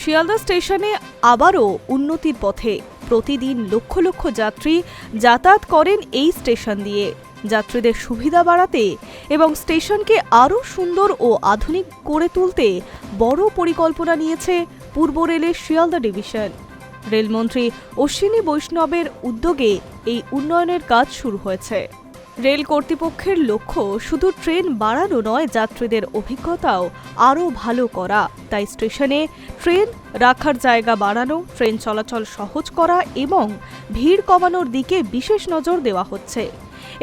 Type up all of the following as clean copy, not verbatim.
শিয়ালদা স্টেশনে আবারও উন্নতির পথে। প্রতিদিন লক্ষ লক্ষ যাত্রী যাতায়াত করেন এই স্টেশন দিয়ে। যাত্রীদের সুবিধা বাড়াতে এবং স্টেশনকে আরও সুন্দর ও আধুনিক করে তুলতে বড় পরিকল্পনা নিয়েছে পূর্ব রেলের শিয়ালদা ডিভিশন। রেলমন্ত্রী অশ্বিনী বৈষ্ণবের উদ্যোগে এই উন্নয়নের কাজ শুরু হয়েছে। রেল কর্তৃপক্ষের লক্ষ্য শুধু ট্রেন বাড়ানো নয়, যাত্রীদের অভিজ্ঞতাও আরও ভালো করা। তাই স্টেশনে ট্রেন রাখার জায়গা বাড়ানো, ট্রেন চলাচল সহজ করা এবং ভিড় কমানোর দিকে বিশেষ নজর দেওয়া হচ্ছে।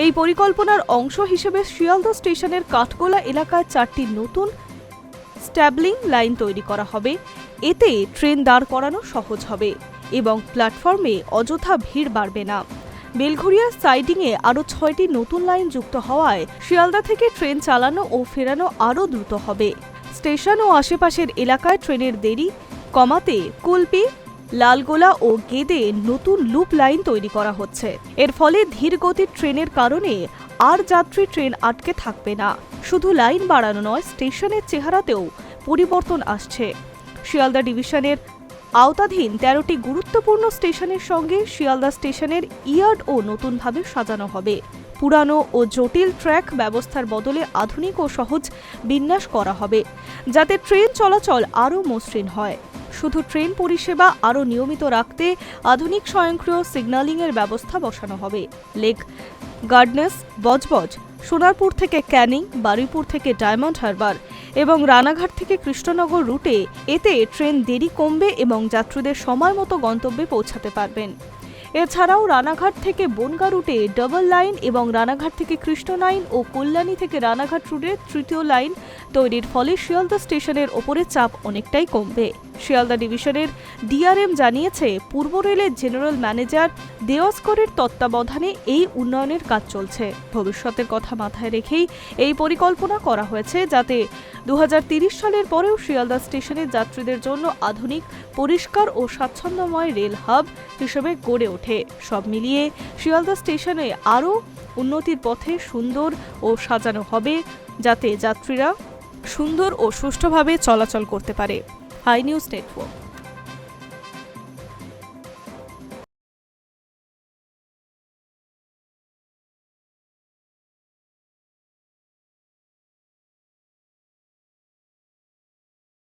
এই পরিকল্পনার অংশ হিসেবে শিয়ালদা স্টেশনের কাঠগোলা এলাকায় 4টি নতুন স্ট্যাবলিং লাইন তৈরি করা হবে। এতে ট্রেন দাঁড় করানো সহজ হবে এবং প্ল্যাটফর্মে অযথা ভিড় বাড়বে না। বেলঘরিয়া সাইডিংয়ে আরও 6টি নতুন লাইন যুক্ত হওয়ায় শিয়ালদা থেকে ট্রেন চালানো ও ফেরানো আরও দ্রুত হবে। স্টেশন ও আশেপাশের এলাকায় ট্রেনের দেরি কমাতে কুলপি, লালগোলা ও গেদে নতুন লুপ লাইন তৈরি করা হচ্ছে। এর ফলে ধীর গতির ট্রেনের কারণে আর যাত্রী ট্রেন আটকে থাকবে না। শুধু লাইন বাড়ানো নয়, স্টেশনের চেহারাতেও পরিবর্তন আসছে। শিয়ালদা ডিভিশনের আওতাধীন 13টি গুরুত্বপূর্ণ স্টেশনের সঙ্গে শিয়ালদা স্টেশনের ইয়ার্ডও নতুনভাবে সাজানো হবে। পুরানো ও জটিল ট্র্যাক ব্যবস্থার বদলে আধুনিক ও সহজ বিন্যাস করা হবে, যাতে ট্রেন চলাচল আরও মসৃণ হয়। শুধু ট্রেন পরিষেবা আরও নিয়মিত রাখতে আধুনিক স্বয়ংক্রিয় সিগন্যালিংয়ের ব্যবস্থা বসানো হবে। লেক গার্ডনেস, বজবজ, সোনারপুর থেকে ক্যানিং, বারুইপুর থেকে ডায়মন্ড হারবার এবং রানাঘাট থেকে কৃষ্ণনগর রুটে এতে ট্রেন দেরি কমবে এবং যাত্রীদের সময় মতো গন্তব্যে পৌঁছাতে পারবেন। এছাড়াও রানাঘাট থেকে বনগা রুটে ডাবল লাইন এবং রানাঘাট থেকে কৃষ্ণ লাইন ও কল্যাণী থেকে রানাঘাট রুটে 3য় লাইন তৈরির ফলে শিয়ালদা স্টেশনের ওপরে চাপ অনেকটাই কমবে। শিয়ালদা ডিভিশনের ডিআরএম জানিয়েছে, পূর্ব রেলের জেনারেল ম্যানেজার দেওয়াস্করের তত্ত্বাবধানে এই উন্নয়নের কাজ চলছে। ভবিষ্যতের কথা মাথায় রেখেই এই পরিকল্পনা করা হয়েছে, যাতে 2030 সালের পরেও শিয়ালদা স্টেশনের যাত্রীদের জন্য আধুনিক, পরিষ্কার ও স্বাচ্ছন্দ্যময় রেল হাব হিসেবে গড়ে ওঠে। সব মিলিয়ে শিয়ালদা স্টেশনে আরও উন্নতির পথে সুন্দর ও সাজানো হবে, যাতে যাত্রীরা সুন্দর ও সুষ্ঠুভাবে চলাচল করতে পারে। Hi News network.